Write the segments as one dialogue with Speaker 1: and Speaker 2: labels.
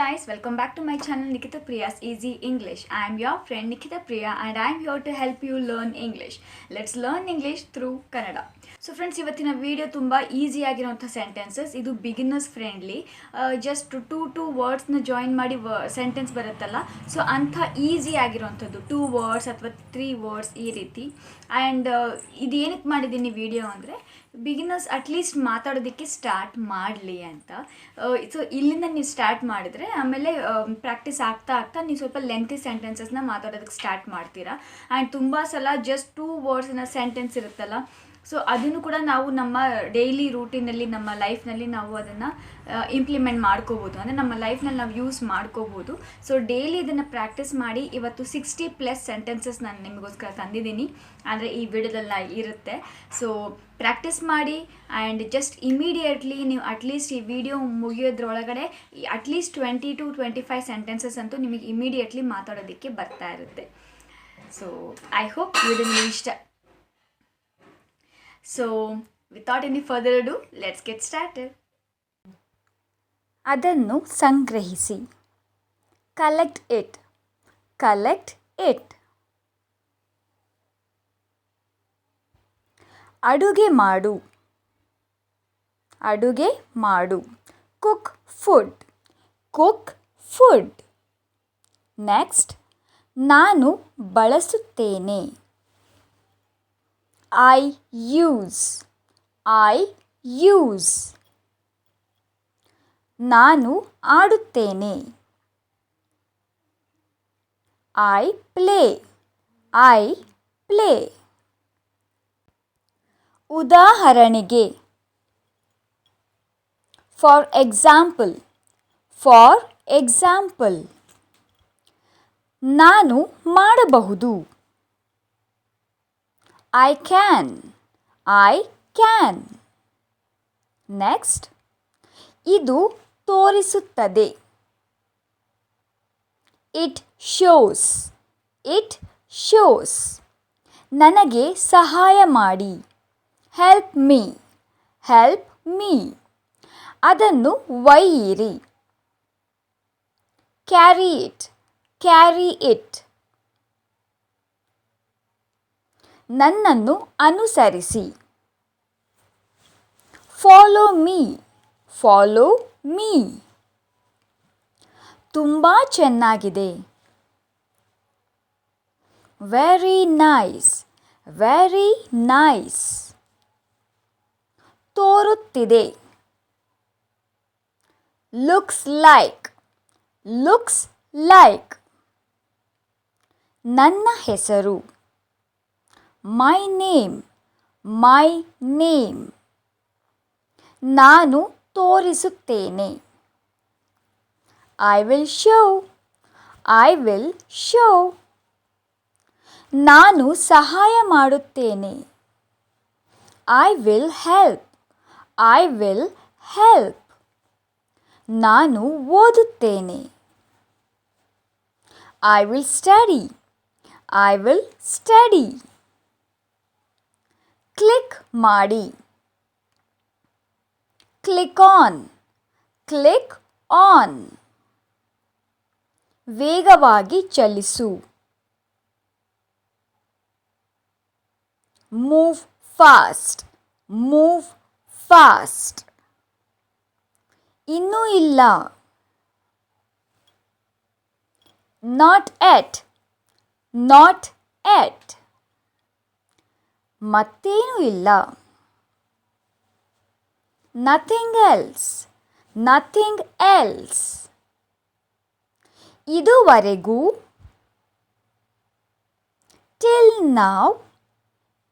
Speaker 1: guys, welcome back to my channel Nikita Priya's Easy English. I am your friend Nikita Priya and I am here to help you learn English. Let's learn English through Kannada. So friends, ಇವತ್ತಿನ video ತುಂಬ easy ಆಗಿರೋಂಥ sentences. ಇದು beginners friendly. Just two ವರ್ಡ್ಸ್ನ join ಮಾಡಿ sentence ಬರುತ್ತಲ್ಲ, so ಅಂಥ easy ಆಗಿರೋವಂಥದ್ದು 2 words ಅಥವಾ 3 ವರ್ಡ್ಸ್ ಈ ರೀತಿ. ಆ್ಯಂಡ್ ಇದು ಏನಕ್ಕೆ ಮಾಡಿದ್ದೀನಿ ವಿಡಿಯೋ ಅಂದರೆ, ಬಿಗಿನರ್ಸ್ ಅಟ್ಲೀಸ್ಟ್ ಮಾತಾಡೋದಕ್ಕೆ ಸ್ಟಾರ್ಟ್ ಮಾಡಲಿ ಅಂತ. ಸೊ ಇಲ್ಲಿಂದ ನೀವು ಸ್ಟಾರ್ಟ್ ಮಾಡಿದ್ರೆ ಆಮೇಲೆ ಪ್ರಾಕ್ಟೀಸ್ ಆಗ್ತಾ ನೀವು ಸ್ವಲ್ಪ ಲೆಂತಿ ಸೆಂಟೆನ್ಸಸ್ನ ಮಾತಾಡೋದಕ್ಕೆ ಸ್ಟಾರ್ಟ್ ಮಾಡ್ತೀರಾ. ಆ್ಯಂಡ್ ತುಂಬ ಸಲ ಜಸ್ಟ್ 2 ವರ್ಡ್ಸ್ನ ಸೆಂಟೆನ್ಸ್ ಇರುತ್ತಲ್ಲ, ಸೊ ಅದನ್ನು ಕೂಡ ನಾವು ನಮ್ಮ ಡೈಲಿ ರೂಟೀನಲ್ಲಿ, ನಮ್ಮ ಲೈಫ್ನಲ್ಲಿ ನಾವು ಅದನ್ನು ಇಂಪ್ಲಿಮೆಂಟ್ ಮಾಡ್ಕೋಬೋದು. ಅಂದರೆ ನಮ್ಮ ಲೈಫ್ನಲ್ಲಿ ನಾವು ಯೂಸ್ ಮಾಡ್ಕೋಬೋದು. ಸೊ ಡೈಲಿ ಇದನ್ನು ಪ್ರಾಕ್ಟೀಸ್ ಮಾಡಿ. ಇವತ್ತು 60+ ಸೆಂಟೆನ್ಸಸ್ ನಾನು ನಿಮಗೋಸ್ಕರ ತಂದಿದ್ದೀನಿ, ಅಂದರೆ ಈ ವಿಡಿಯೋದಲ್ಲಿ ಇರುತ್ತೆ. ಸೊ ಪ್ರಾಕ್ಟೀಸ್ ಮಾಡಿ ಆ್ಯಂಡ್ ಜಸ್ಟ್ ಇಮಿಡಿಯೇಟ್ಲಿ ನೀವು ಅಟ್ಲೀಸ್ಟ್ ಈ ವಿಡಿಯೋ ಮುಗಿಯೋದ್ರೊಳಗಡೆ ಅಟ್ಲೀಸ್ಟ್ 20 to 25 ಸೆಂಟೆನ್ಸಸ್ ಅಂತೂ ನಿಮಗೆ ಇಮಿಡಿಯೇಟ್ಲಿ ಮಾತಾಡೋದಕ್ಕೆ ಬರ್ತಾ ಇರುತ್ತೆ. ಸೊ ಐ ಹೋಪ್ ವಿಡಿಯೋ ನಿಮಗೆ ಇಷ್ಟ. So, without any further ado, let's get started.
Speaker 2: ಅದನ್ನು ಸಂಗ್ರಹಿಸಿ. Collect it. Collect it. ಅಡುಗೆ ಮಾಡು. ಅಡುಗೆ ಮಾಡು. Cook food. Cook food. Next, ನಾನು ಬಳಸುತ್ತೇನೆ. I use. I use. ನಾನು ಆಡುತ್ತೇನೆ. I play. I play. ಉದಾಹರಣೆಗೆ. For example. For example. ನಾನು ಮಾಡಬಹುದು. I can. I can. Next, ಇದು ತೋರಿಸುತ್ತದೆ. It shows. It shows. ನನಗೆ ಸಹಾಯ ಮಾಡಿ. Help me. Help me. ಅದನ್ನು ಒಯ್ಯಿರಿ. Carry it. Carry it. ನನ್ನನ್ನು ಅನುಸರಿಸಿ. Follow me. Follow me. ತುಂಬ ಚೆನ್ನಾಗಿದೆ. Very nice. Very nice. ತೋರುತ್ತಿದೆ. Looks like. Looks like. ನನ್ನ ಹೆಸರು. My name. My name. ನಾನು ತೋರಿಸುತ್ತೇನೆ. I will show. I will show. ನಾನು ಸಹಾಯ ಮಾಡುತ್ತೇನೆ. I will help. I will help. ನಾನು ಓದುತ್ತೇನೆ. I will study. I will study. Click ಮಾಡಿ. Click on. Click on. ವೇಗವಾಗಿ ಚಲಿಸು. Move fast. Move fast. ಇನ್ನೂ ಇಲ್ಲ. Not yet. Not yet. ಮತ್ತೇನೂ ಇಲ್ಲ. Nothing else. Nothing else. ಇದುವರೆಗೂ. Till now.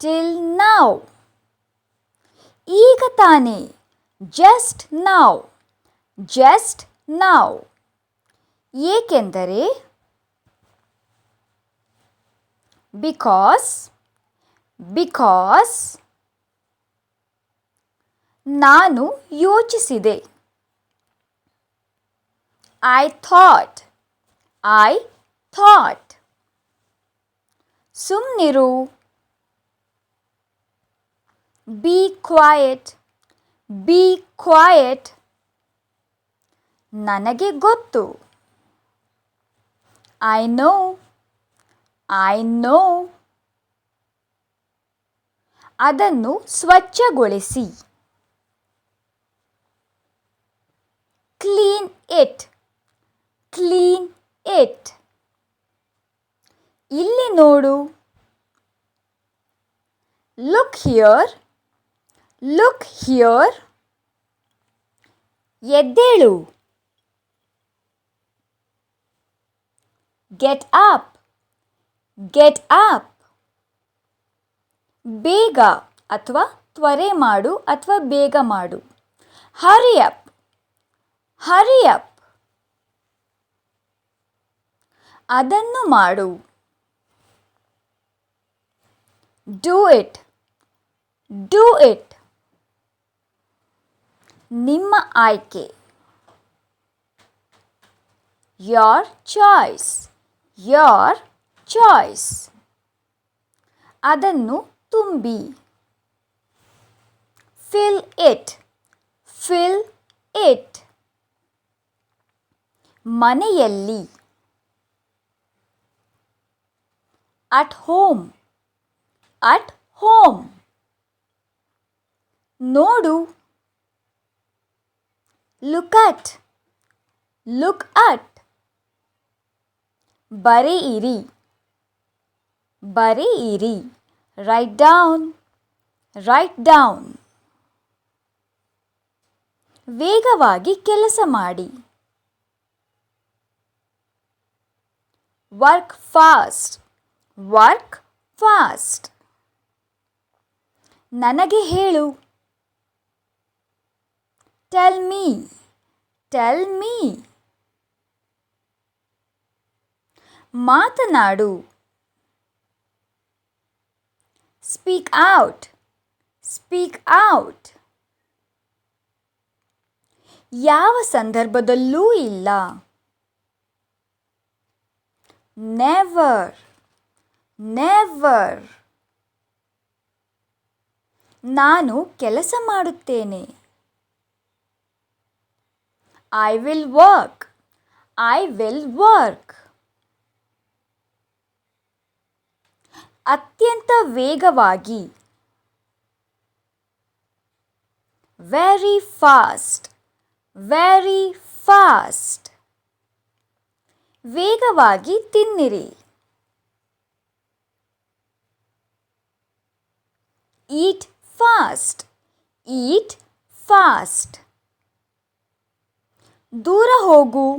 Speaker 2: Till now. ಈಗ ತಾನೇ. Just now. Just now. ಏಕೆಂದರೆ. Because. Because. ನಾನು ಯೋಚಿಸಿದೆ. I thought. I thought. ಸುಮ್ಮನಿರು. Be quiet. Be quiet. ನನಗೆ ಗೊತ್ತು. I know. I know. ಅದನ್ನು ಸ್ವಚ್ಛಗೊಳಿಸಿ. Clean it. Clean it. ಇಲ್ಲಿ ನೋಡು. Look here. Look here. ಎದ್ದೇಳು. Get up. Get up. ಬೇಗ ಅಥವಾ ತ್ವರೆ ಮಾಡು ಅಥವಾ ಬೇಗ ಮಾಡು. Hurry up. Hurry up. ಅದನ್ನು ಮಾಡು. Do it. Do it. ನಿಮ್ಮ ಆಯ್ಕೆ. Your choice. Your choice. ಅದನ್ನು ತುಂಬಿ. Fill it. Fill it. ಮನೆಯಲ್ಲಿ. At home. At home. ನೋಡು. Look at. Look at. ಬರೆಯಿರಿ. ಬರೆಯಿರಿ. Write down. Write down. ವೇಗವಾಗಿ ಕೆಲಸ ಮಾಡಿ. Work fast. Work fast. ನನಗೆ ಹೇಳು. Tell me. Tell me. ಮಾತನಾಡು. Speak out. Speak out. ಯಾವ ಸಂದರ್ಭದಲ್ಲೂ ಇಲ್ಲ. Never. Never. ನಾನು ಕೆಲಸ ಮಾಡುತ್ತೇನೆ. I will work. I will work. ಅತ್ಯಂತ ವೇಗವಾಗಿ. Very fast. Very fast. ವೇಗವಾಗಿ ತಿನ್ನಿರಿ. Eat fast. Eat fast. ದೂರ ಹೋಗು.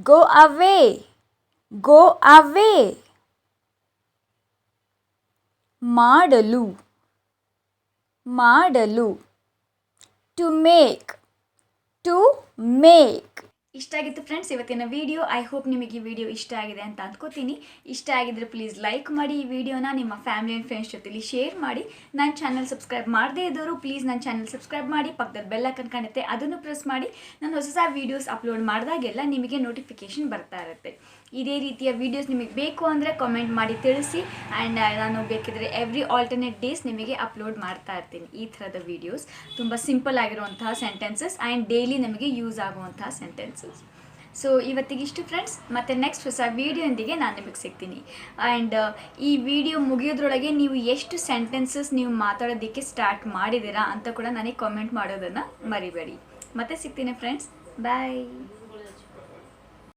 Speaker 2: Go away. Go away. ಮಾಡಲು. ಮಾಡಲು. To make. To make.
Speaker 1: ಇಷ್ಟ ಆಗಿತ್ತು ಫ್ರೆಂಡ್ಸ್ ಇವತ್ತಿನ ವಿಡಿಯೋ. ಐ ಹೋಪ್ ನಿಮಗೆ ಈ ವಿಡಿಯೋ ಇಷ್ಟ ಆಗಿದೆ ಅಂತ ಅಂದ್ಕೋತೀನಿ. ಇಷ್ಟ ಆಗಿದ್ರೆ ಪ್ಲೀಸ್ ಲೈಕ್ ಮಾಡಿ ಈ ವಿಡಿಯೋನ, ನಿಮ್ಮ ಫ್ಯಾಮಿಲಿ ಆ್ಯಂಡ್ ಫ್ರೆಂಡ್ಸ್ ಜೊತೆಲಿ ಶೇರ್ ಮಾಡಿ. ನನ್ನ ಚಾನಲ್ ಸಬ್ಸ್ಕ್ರೈಬ್ ಮಾಡದೇ ಇದ್ದವರು ಪ್ಲೀಸ್ ನನ್ನ ಚಾನಲ್ ಸಬ್ಸ್ಕ್ರೈಬ್ ಮಾಡಿ. ಪಕ್ಕದಲ್ಲಿ ಬೆಲ್ ಐಕಾನ್ ಕಾಣುತ್ತೆ, ಅದನ್ನು ಪ್ರೆಸ್ ಮಾಡಿ. ನಾನು ಹೊಸ ವೀಡಿಯೋಸ್ ಅಪ್ಲೋಡ್ ಮಾಡಿದಾಗೆಲ್ಲ ನಿಮಗೆ ನೋಟಿಫಿಕೇಷನ್ ಬರ್ತಾ ಇರುತ್ತೆ. ಇದೇ ರೀತಿಯ ವೀಡಿಯೋಸ್ ನಿಮಗೆ ಬೇಕು ಅಂದರೆ ಕಾಮೆಂಟ್ ಮಾಡಿ ತಿಳಿಸಿ. ಆ್ಯಂಡ್ ನಾನು ಬೇಕಿದ್ರೆ ಎವ್ರಿ ಆಲ್ಟರ್ನೇಟ್ ಡೇಸ್ ನಿಮಗೆ ಅಪ್ಲೋಡ್ ಮಾಡ್ತಾ ಇರ್ತೀನಿ ಈ ಥರದ ವೀಡಿಯೋಸ್. ತುಂಬ ಸಿಂಪಲ್ ಆಗಿರುವಂತಹ ಸೆಂಟೆನ್ಸಸ್ ಆ್ಯಂಡ್ ಡೈಲಿ ನಮಗೆ ಯೂಸ್ ಆಗುವಂತಹ ಸೆಂಟೆನ್ಸಸ್. ಸೊ ಇವತ್ತಿಗಿಷ್ಟು ಫ್ರೆಂಡ್ಸ್, ಮತ್ತು ನೆಕ್ಸ್ಟ್ ಹೊಸ ವೀಡಿಯೋಂದಿಗೆ ನಾನು ನಿಮಗೆ ಸಿಗ್ತೀನಿ. ಆ್ಯಂಡ್ ಈ ವಿಡಿಯೋ ಮುಗಿಯೋದ್ರೊಳಗೆ ನೀವು ಎಷ್ಟು ಸೆಂಟೆನ್ಸಸ್ ನೀವು ಮಾತಾಡೋದಕ್ಕೆ ಸ್ಟಾರ್ಟ್ ಮಾಡಿದ್ದೀರಾ ಅಂತ ಕೂಡ ನನಗೆ ಕಾಮೆಂಟ್ ಮಾಡೋದನ್ನು ಮರಿಬೇಡಿ. ಮತ್ತೆ ಸಿಗ್ತೀನಿ ಫ್ರೆಂಡ್ಸ್. ಬಾಯ್.